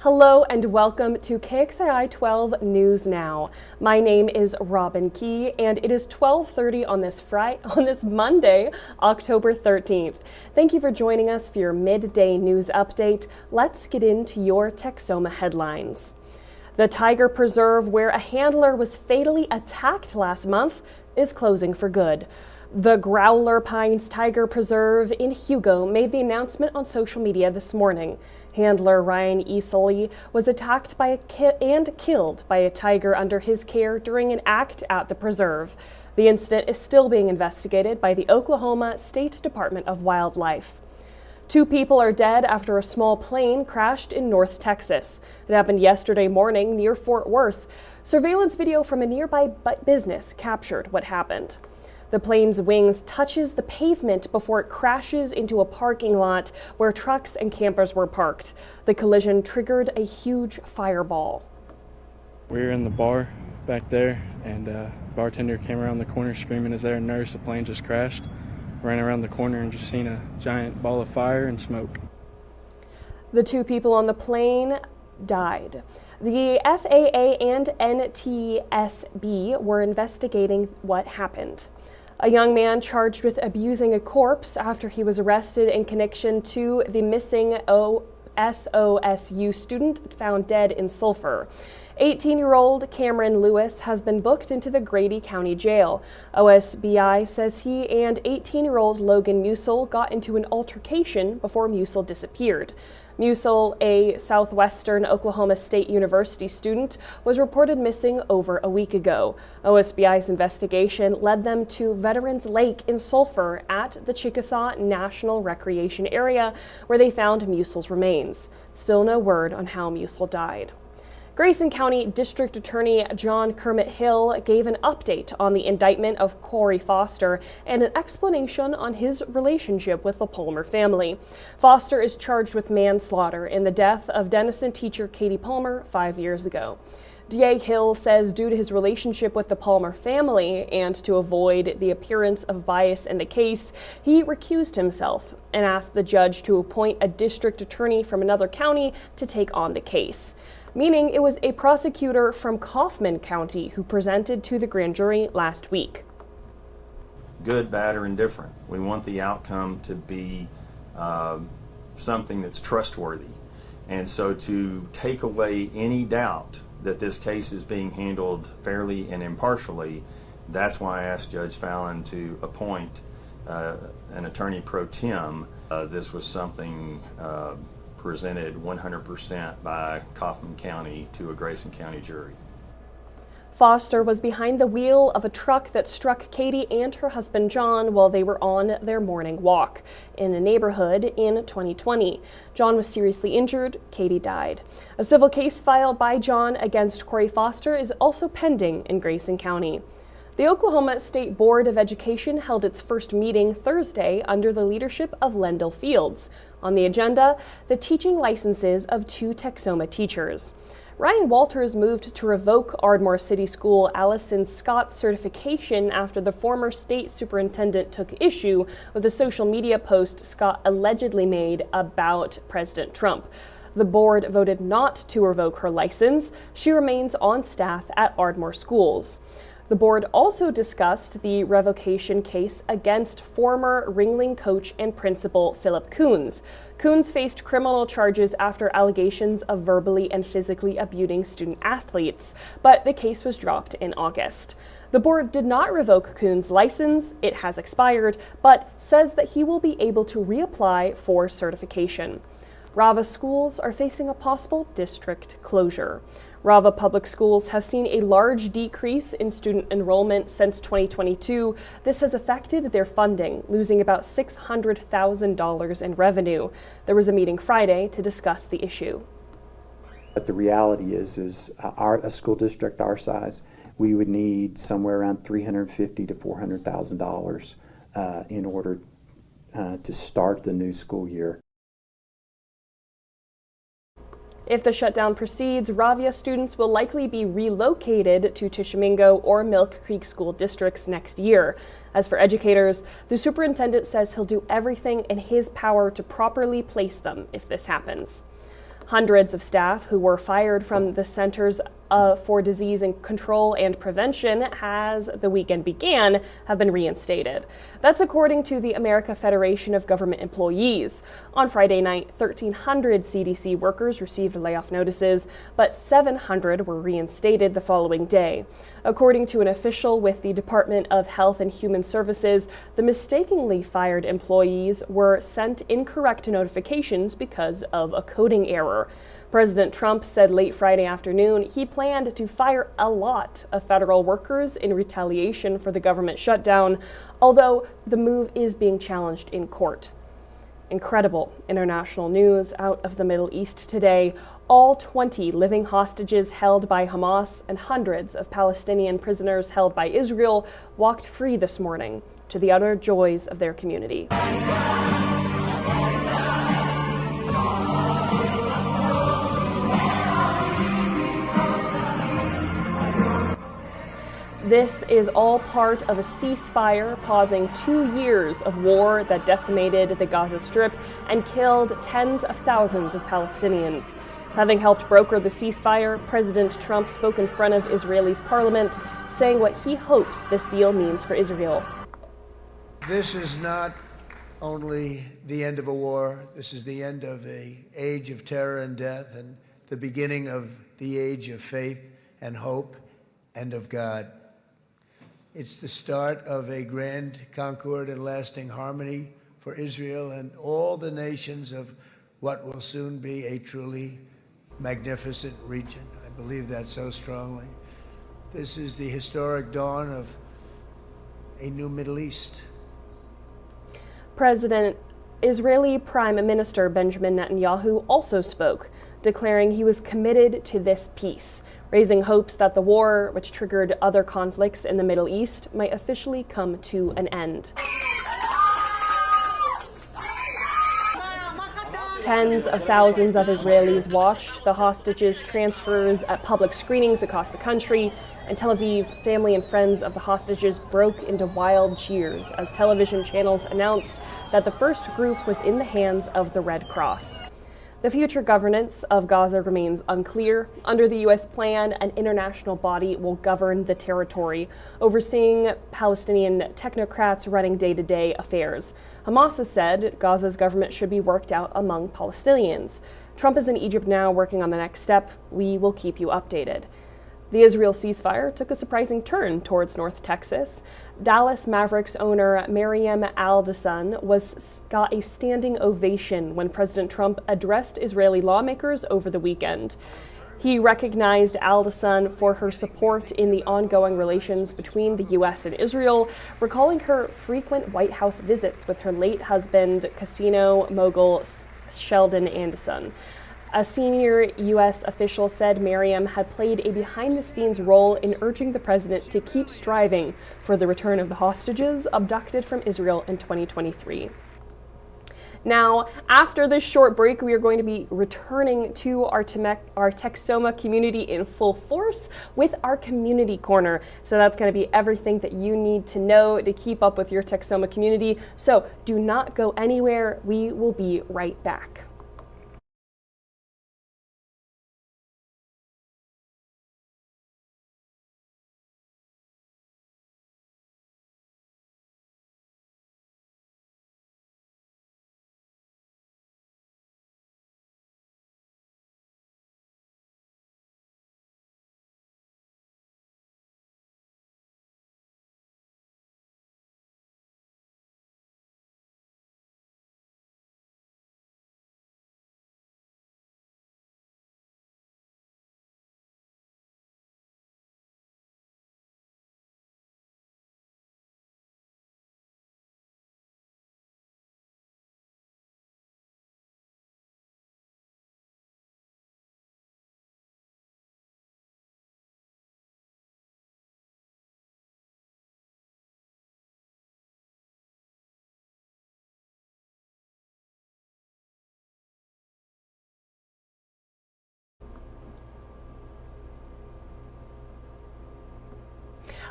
Hello and welcome to KXII 12 News Now. My name is Robin Key and it is 12:30 on this Monday, October 13th. Thank you for joining us for your midday news update. Let's get into your Texoma headlines. The Tiger Preserve, where a handler was fatally attacked last month, is closing for good. The Growler Pines Tiger Preserve in Hugo made the announcement on social media this morning. Handler Ryan Easley was attacked and killed by a tiger under his care during an act at the preserve. The incident is still being investigated by the Oklahoma State Department of Wildlife. 2 people are dead after a small plane crashed in North Texas. It happened yesterday morning near Fort Worth. Surveillance video from a nearby business captured what happened. The plane's wings touches the pavement before it crashes into a parking lot where trucks and campers were parked. The collision triggered a huge fireball. We were in the bar back there, and bartender came around the corner screaming as their nurse. The plane just crashed. Ran around the corner and just seen a giant ball of fire and smoke. The 2 people on the plane died. The FAA and NTSB were investigating what happened. A young man charged with abusing a corpse after he was arrested in connection to the missing SOSU student found dead in Sulphur. 18-year-old Cameron Lewis has been booked into the Grady County Jail. OSBI says he and 18-year-old Logan Musil got into an altercation before Musil disappeared. Musil, a Southwestern Oklahoma State University student, was reported missing over a week ago. OSBI's investigation led them to Veterans Lake in Sulphur at the Chickasaw National Recreation Area, where they found Musil's remains. Still no word on how Musil died. Grayson County District Attorney John Kermit Hill gave an update on the indictment of Corey Foster and an explanation on his relationship with the Palmer family. Foster is charged with manslaughter in the death of Denison teacher Katie Palmer 5 years ago. DA Hill says due to his relationship with the Palmer family and to avoid the appearance of bias in the case, he recused himself and asked the judge to appoint a district attorney from another county to take on the case, meaning it was a prosecutor from Kaufman County who presented to the grand jury last week. Good, bad, or indifferent. We want the outcome to be something that's trustworthy. And so to take away any doubt that this case is being handled fairly and impartially, that's why I asked Judge Fallon to appoint an attorney pro tem. This was something presented 100% by Kaufman County to a Grayson County jury. Foster was behind the wheel of a truck that struck Katie and her husband John while they were on their morning walk in a neighborhood in 2020. John was seriously injured. Katie died. A civil case filed by John against Corey Foster is also pending in Grayson County. The Oklahoma State Board of Education held its first meeting Thursday under the leadership of Lendell Fields. On the agenda, the teaching licenses of 2 Texoma teachers. Ryan Walters moved to revoke Ardmore City School Allison Scott's certification after the former state superintendent took issue with a social media post Scott allegedly made about President Trump. The board voted not to revoke her license. She remains on staff at Ardmore schools. The board also discussed the revocation case against former Ringling coach and principal Philip Coons. Coons faced criminal charges after allegations of verbally and physically abusing student athletes, but the case was dropped in August. The board did not revoke Coons' license, it has expired, but says that he will be able to reapply for certification. Rava schools are facing a possible district closure. Rava Public Schools have seen a large decrease in student enrollment since 2022. This has affected their funding, losing about $600,000 in revenue. There was a meeting Friday to discuss the issue. But the reality is a school district our size, we would need somewhere around $350,000 to $400,000 in order to start the new school year. If the shutdown proceeds, Ravia students will likely be relocated to Tishomingo or Milk Creek school districts next year. As for educators, the superintendent says he'll do everything in his power to properly place them if this happens. Hundreds of staff who were fired from the Centers for Disease and Control and Prevention as the weekend began have been reinstated. That's according to the American Federation of Government Employees. On Friday night, 1,300 CDC workers received layoff notices, but 700 were reinstated the following day. According to an official with the Department of Health and Human Services, the mistakenly fired employees were sent incorrect notifications because of a coding error. President Trump said late Friday afternoon he planned to fire a lot of federal workers in retaliation for the government shutdown, although the move is being challenged in court. Incredible international news out of the Middle East today. All 20 living hostages held by Hamas and hundreds of Palestinian prisoners held by Israel walked free this morning, to the utter joys of their community. This is all part of a ceasefire pausing 2 years of war that decimated the Gaza Strip and killed tens of thousands of Palestinians. Having helped broker the ceasefire, President Trump spoke in front of Israeli's parliament, saying what he hopes this deal means for Israel. This is not only the end of a war, this is the end of an age of terror and death and the beginning of the age of faith and hope and of God. It's the start of a grand concord and lasting harmony for Israel and all the nations of what will soon be a truly magnificent region. I believe that so strongly. This is the historic dawn of a new Middle East. Israeli Prime Minister Benjamin Netanyahu also spoke, declaring he was committed to this peace, raising hopes that the war, which triggered other conflicts in the Middle East, might officially come to an end. Tens of thousands of Israelis watched the hostages' transfers at public screenings across the country. In Tel Aviv, family and friends of the hostages broke into wild cheers as television channels announced that the first group was in the hands of the Red Cross. The future governance of Gaza remains unclear. Under the U.S. plan, an international body will govern the territory, overseeing Palestinian technocrats running day-to-day affairs. Hamas has said Gaza's government should be worked out among Palestinians. Trump is in Egypt now working on the next step. We will keep you updated. The Israel ceasefire took a surprising turn towards North Texas. Dallas Mavericks owner Miriam Alderson got a standing ovation when President Trump addressed Israeli lawmakers over the weekend. He recognized Alderson for her support in the ongoing relations between the U.S. and Israel, recalling her frequent White House visits with her late husband, casino mogul Sheldon Adelson. A senior U.S. official said Miriam had played a behind-the-scenes role in urging the president to keep striving for the return of the hostages abducted from Israel in 2023. Now, after this short break, we are going to be returning to our Texoma community in full force with our community corner. So that's going to be everything that you need to know to keep up with your Texoma community. So do not go anywhere. We will be right back.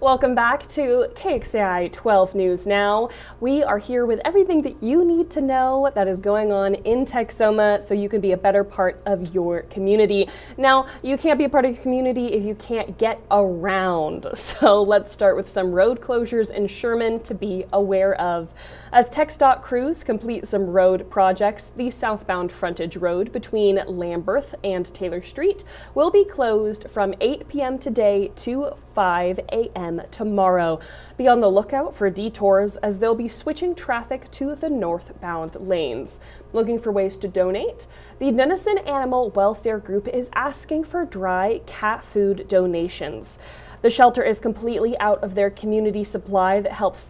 Welcome back to KXII 12 News Now. We are here with everything that you need to know that is going on in Texoma so you can be a better part of your community. Now, you can't be a part of your community if you can't get around. So let's start with some road closures in Sherman to be aware of. As TxDOT crews complete some road projects, the southbound frontage road between Lamberth and Taylor Street will be closed from 8 p.m. today to 5 a.m. tomorrow. Be on the lookout for detours as they'll be switching traffic to the northbound lanes. Looking for ways to donate? The Denison Animal Welfare Group is asking for dry cat food donations. The shelter is completely out of their community supply that helps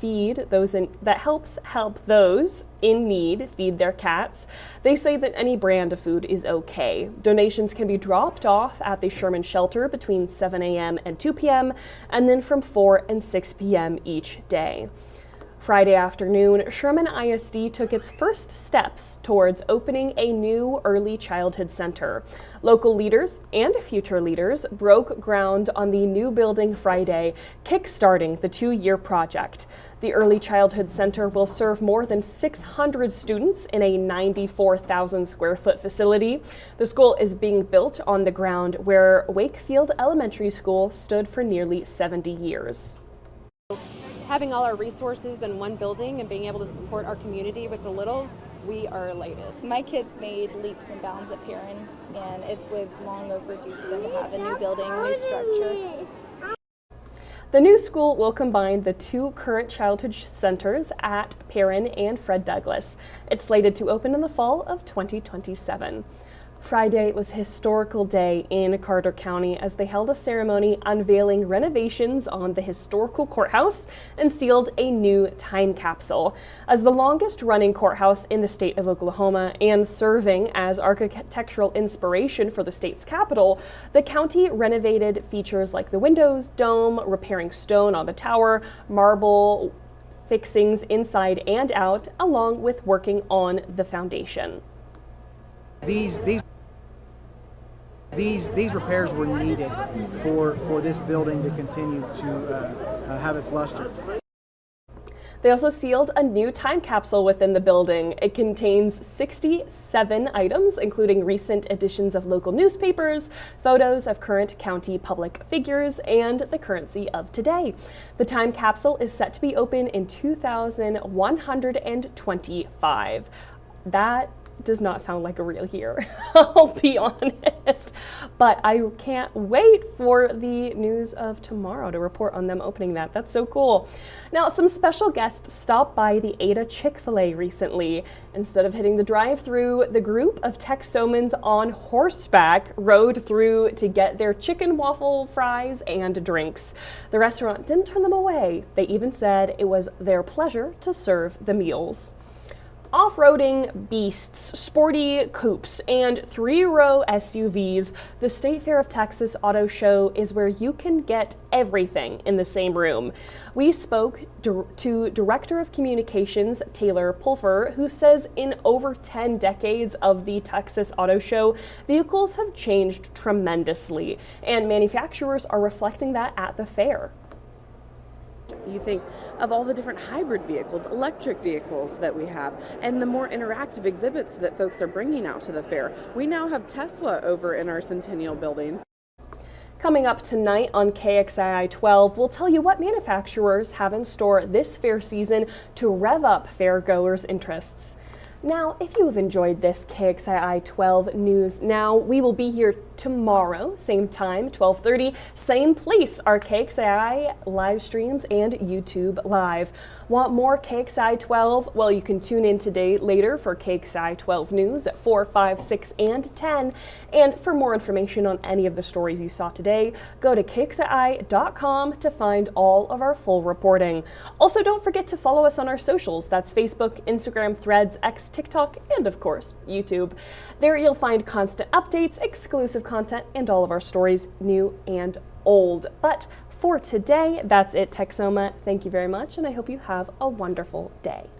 help those in need feed their cats. They say that any brand of food is okay. Donations can be dropped off at the Sherman shelter between 7 a.m. and 2 p.m. and then from 4 and 6 p.m. each day. Friday afternoon, Sherman ISD took its first steps towards opening a new early childhood center. Local leaders and future leaders broke ground on the new building Friday, kickstarting the 2-year project. The Early Childhood Center will serve more than 600 students in a 94,000 square foot facility. The school is being built on the ground where Wakefield Elementary School stood for nearly 70 years. Having all our resources in one building and being able to support our community with the littles, we are elated. My kids made leaps and bounds at Perrin, and it was long overdue for them to have a new building, a new structure. The new school will combine the 2 current childhood centers at Perrin and Fred Douglass. It's slated to open in the fall of 2027. Friday was a historical day in Carter County as they held a ceremony unveiling renovations on the historical courthouse and sealed a new time capsule. As the longest running courthouse in the state of Oklahoma and serving as architectural inspiration for the state's capital, the county renovated features like the windows, dome, repairing stone on the tower, marble fixings inside and out, along with working on the foundation. These repairs were needed for this building to continue to have its luster. They also sealed a new time capsule within the building. It contains 67 items, including recent editions of local newspapers, photos of current county public figures, and the currency of today. The time capsule is set to be open in 2125. That does not sound like a real year, I'll be honest. But I can't wait for the news of tomorrow to report on them opening that. That's so cool. Now, some special guests stopped by the Ada Chick-fil-A recently. Instead of hitting the drive-thru, the group of Texomans on horseback rode through to get their chicken waffle fries and drinks. The restaurant didn't turn them away. They even said it was their pleasure to serve the meals. Off-roading beasts, sporty coupes, and 3-row SUVs, the State Fair of Texas Auto Show is where you can get everything in the same room. We spoke to Director of Communications Taylor Pulfer, who says in over 10 decades of the Texas Auto Show, vehicles have changed tremendously, and manufacturers are reflecting that at the fair. You think of all the different hybrid vehicles, electric vehicles that we have, and the more interactive exhibits that folks are bringing out to the fair. We now have Tesla over in our Centennial buildings. Coming up tonight on KXII 12, we'll tell you what manufacturers have in store this fair season to rev up fairgoers' interests. Now, if you have enjoyed this KXII 12 News Now, we will be here tomorrow, same time, 12:30, same place, our KXII live streams and YouTube Live. Want more KXII 12? Well, you can tune in today later for KXII 12 News at 4, 5, 6, and 10. And for more information on any of the stories you saw today, go to KXII.com to find all of our full reporting. Also, don't forget to follow us on our socials. That's Facebook, Instagram, Threads, X, TikTok, and of course, YouTube. There you'll find constant updates, exclusive content, and all of our stories, new and old. But for today, that's it, Texoma. Thank you very much, and I hope you have a wonderful day.